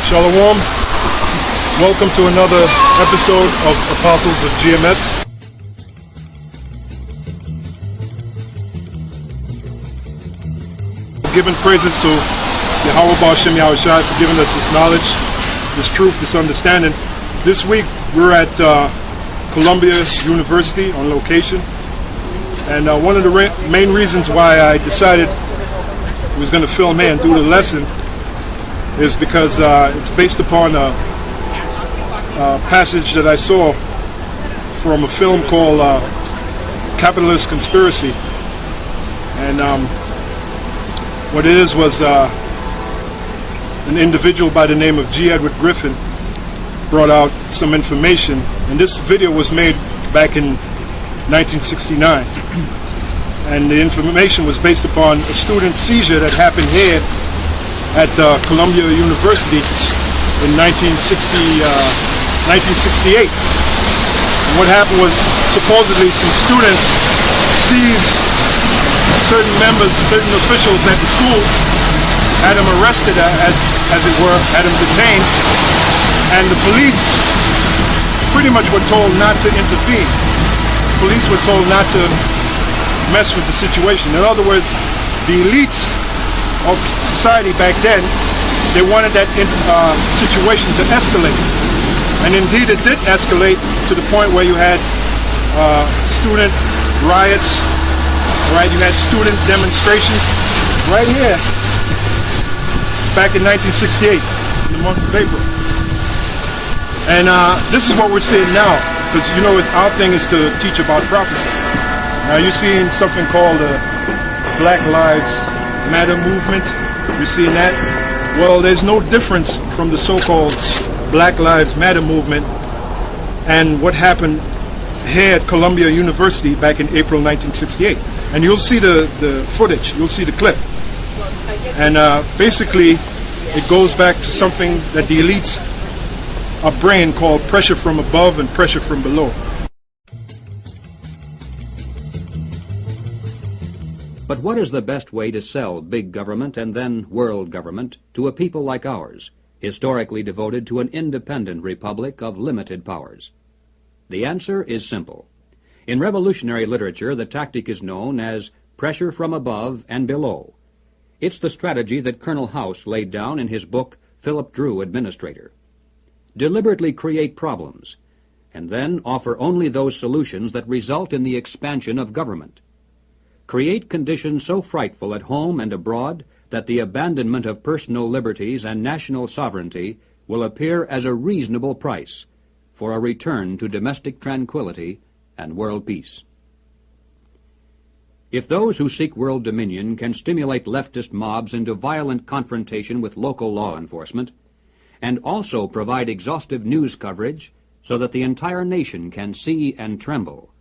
Shalom. Welcome to another episode of Apostles of GMS. Giving praises to Yahawah for giving us this knowledge, this truth, this understanding. This week we're at Columbia University on location, and one of the main reasons why I decided I was going to film here and do the lesson is because it's based upon a passage that I saw from a film called Capitalist Conspiracy. And what it is was an individual by the name of G. Edward Griffin brought out some information, and this video was made back in 1969. And the information was based upon a student seizure that happened here at Columbia University in 1968. And what happened was, supposedly some students seized certain members, certain officials at the school, had them arrested as it were, had them detained, and the police pretty much were told not to intervene. Police were told not to mess with the situation. In other words, the elites of society back then, they wanted that situation to escalate, and indeed it did escalate to the point where you had student riots, right? You had student demonstrations right here back in 1968 in the month of April. And this is what we're seeing now, because you know our thing is to teach about prophecy. Now you're seeing something called the Black Lives Matter movement. You're seeing that? Well, there's no difference from the so-called Black Lives Matter movement and what happened here at Columbia University back in April 1968. And you'll see the footage, you'll see the clip. And basically, it goes back to something that the elites are bringing called pressure from above and pressure from below. But what is the best way to sell big government and then world government to a people like ours, historically devoted to an independent republic of limited powers? The answer is simple. In revolutionary literature, the tactic is known as pressure from above and below. It's the strategy that Colonel House laid down in his book, Philip Drew, Administrator. Deliberately create problems, and then offer only those solutions that result in the expansion of government. Create conditions so frightful at home and abroad that the abandonment of personal liberties and national sovereignty will appear as a reasonable price for a return to domestic tranquility and world peace. If those who seek world dominion can stimulate leftist mobs into violent confrontation with local law enforcement, and also provide exhaustive news coverage so that the entire nation can see and tremble,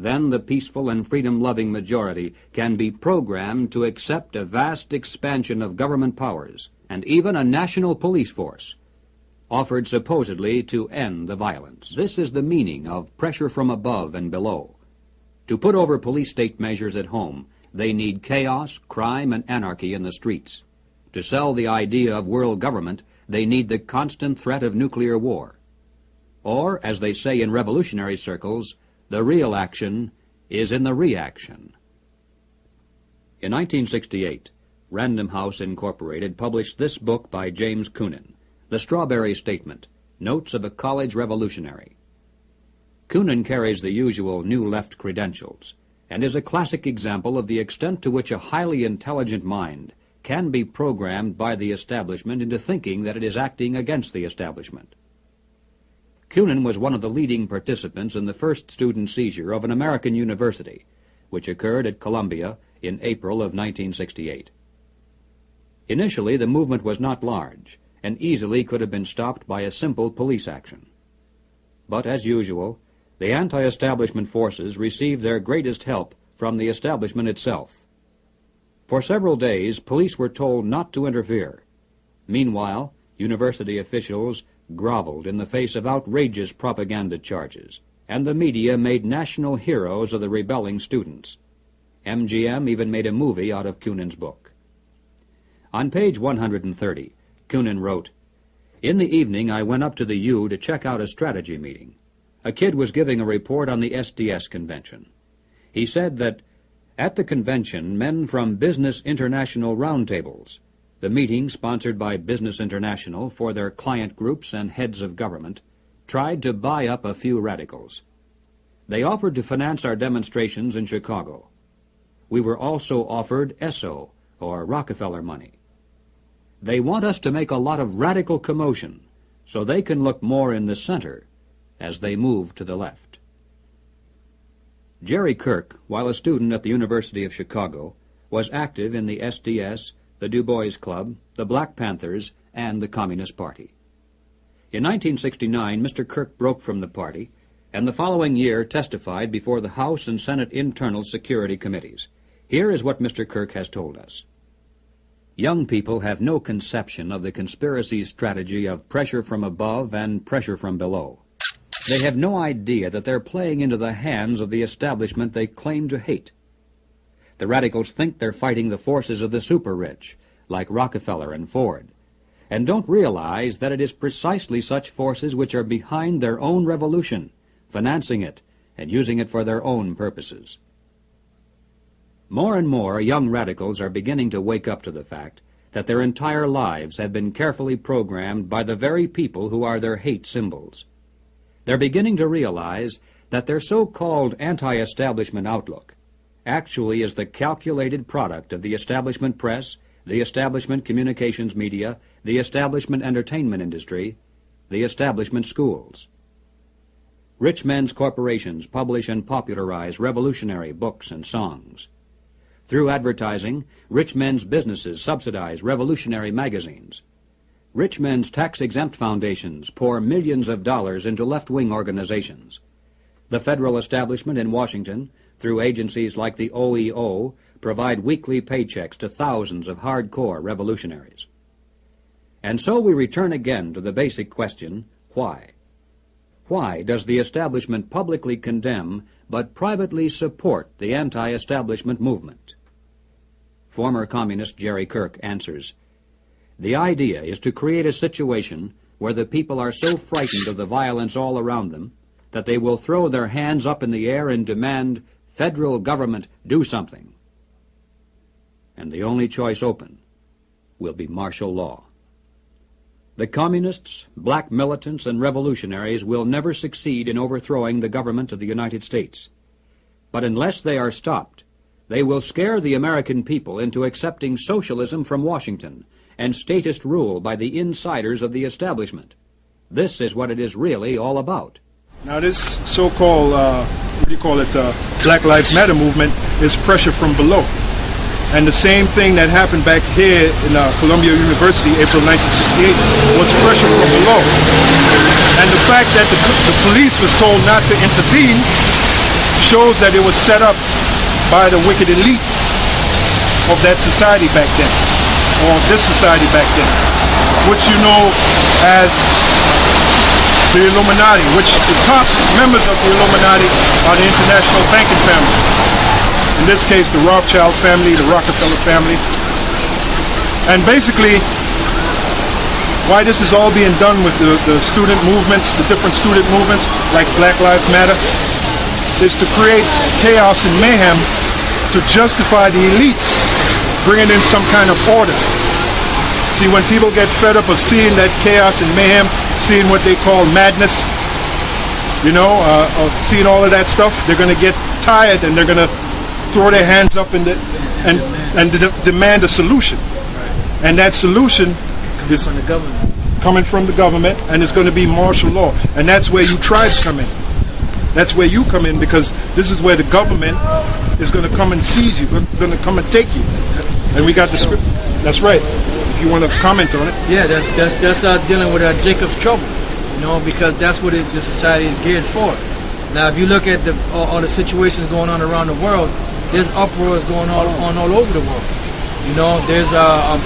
then the peaceful and freedom-loving majority can be programmed to accept a vast expansion of government powers and even a national police force, offered supposedly to end the violence. This is the meaning of pressure from above and below. To put over police state measures at home, they need chaos, crime, and anarchy in the streets. To sell the idea of world government, they need the constant threat of nuclear war. Or, as they say in revolutionary circles, the real action is in the reaction. In 1968, Random House Incorporated published this book by James Coonan, The Strawberry Statement, Notes of a College Revolutionary. Coonan carries the usual New Left credentials and is a classic example of the extent to which a highly intelligent mind can be programmed by the establishment into thinking that it is acting against the establishment. Coonan was one of the leading participants in the first student seizure of an American university, which occurred at Columbia in April of 1968. Initially, the movement was not large and easily could have been stopped by a simple police action. But as usual, the anti-establishment forces received their greatest help from the establishment itself. For several days, police were told not to interfere. Meanwhile, university officials groveled in the face of outrageous propaganda charges, and the media made national heroes of the rebelling students. MGM even made a movie out of Coonan's book. On page 130, Coonan wrote, In the evening, I went up to the U to check out a strategy meeting. A kid was giving a report on the SDS convention. He said that at the convention, men from Business International roundtables, the meeting sponsored by Business International for their client groups and heads of government, tried to buy up a few radicals. They offered to finance our demonstrations in Chicago. We were also offered ESSO, or Rockefeller money. They want us to make a lot of radical commotion so they can look more in the center as they move to the left. Jerry Kirk, while a student at the University of Chicago, was active in the SDS, the Du Bois Club, the Black Panthers, and the Communist Party. In 1969, Mr. Kirk broke from the party, and the following year testified before the House and Senate Internal Security Committees. Here is what Mr. Kirk has told us. Young people have no conception of the conspiracy's strategy of pressure from above and pressure from below. They have no idea that they're playing into the hands of the establishment they claim to hate. The radicals think they're fighting the forces of the super-rich, like Rockefeller and Ford, and don't realize that it is precisely such forces which are behind their own revolution, financing it, and using it for their own purposes. More and more young radicals are beginning to wake up to the fact that their entire lives have been carefully programmed by the very people who are their hate symbols. They're beginning to realize that their so-called anti-establishment outlook actually is the calculated product of the establishment press, the establishment communications media, the establishment entertainment industry, the establishment schools. Rich men's corporations publish and popularize revolutionary books and songs. Through advertising, rich men's businesses subsidize revolutionary magazines. Rich men's tax-exempt foundations pour millions of dollars into left-wing organizations. The federal establishment in Washington, through agencies like the OEO, provide weekly paychecks to thousands of hardcore revolutionaries. And so we return again to the basic question, why? Why does the establishment publicly condemn but privately support the anti-establishment movement? Former communist Jerry Kirk answers, the idea is to create a situation where the people are so frightened of the violence all around them that they will throw their hands up in the air and demand, federal government, do something. And the only choice open will be martial law. The communists, black militants, and revolutionaries will never succeed in overthrowing the government of the United States. But unless they are stopped, they will scare the American people into accepting socialism from Washington and statist rule by the insiders of the establishment. This is what it is really all about. Now this so-called, Black Lives Matter movement is pressure from below. And the same thing that happened back here in Columbia University, April 1968, was pressure from below. And the fact that the police was told not to intervene shows that it was set up by the wicked elite of that society back then, or this society back then, which you know as the Illuminati, which the top members of the Illuminati are the international banking families. In this case, the Rawchaa family, the Rockefeller family. And basically, why this is all being done with the student movements, the different student movements, like Black Lives Matter, is to create chaos and mayhem to justify the elites bringing in some kind of order. See, when people get fed up of seeing that chaos and mayhem, seeing what they call madness, you know, of seeing all of that stuff, they're going to get tired and they're going to throw their hands up and demand a solution. And that solution is coming from the government, and it's going to be martial law. And that's where you tribes come in. That's where you come in, because this is where the government is going to come and seize you, going to come and take you. And we got the script. That's right. If you want to comment on it. Yeah, that's dealing with Jacob's trouble, you know, because that's what the society is geared for. Now, if you look at all the situations going on around the world, there's uproars going on all over the world. You know, there's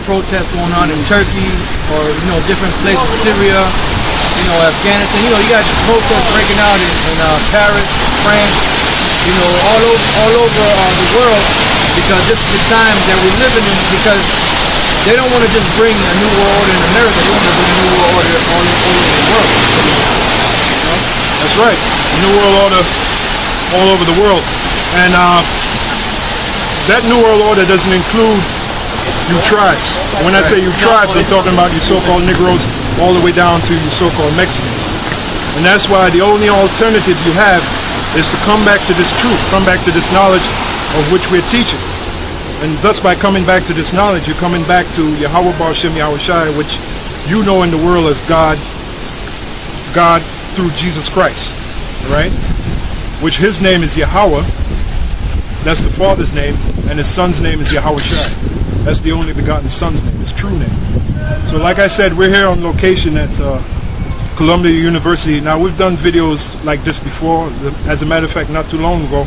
protests going on in Turkey, or different places, Syria, Afghanistan. You got protests breaking out in Paris, France, all over the world, because this is the time that we're living in. Because they don't want to just bring a new world order in America; they want to bring a new world order That's right. New World Order all over the world. And that New World Order doesn't include you tribes. When I say you tribes, I'm talking about you so-called Negroes all the way down to you so-called Mexicans. And that's why the only alternative you have is to come back to this truth, come back to this knowledge of which we're teaching. And thus by coming back to this knowledge, you're coming back to Yahawah B'Shem Yahawashi, which you know in the world as God through Jesus Christ, right? Which his name is Yahawah, that's the Father's name, and his son's name is Yahawashi. That's the only begotten son's name, his true name. So like I said, we're here on location at Columbia University. Now we've done videos like this before. As a matter of fact, not too long ago,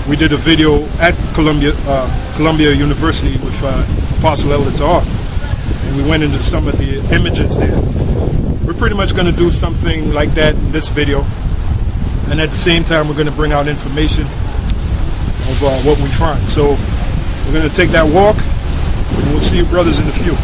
we did a video at Columbia University with Apostle Elder Tahar, and we went into some of the images there. We're pretty much going to do something like that in this video, and at the same time we're going to bring out information of what we find. So we're going to take that walk, and we'll see you brothers in a few.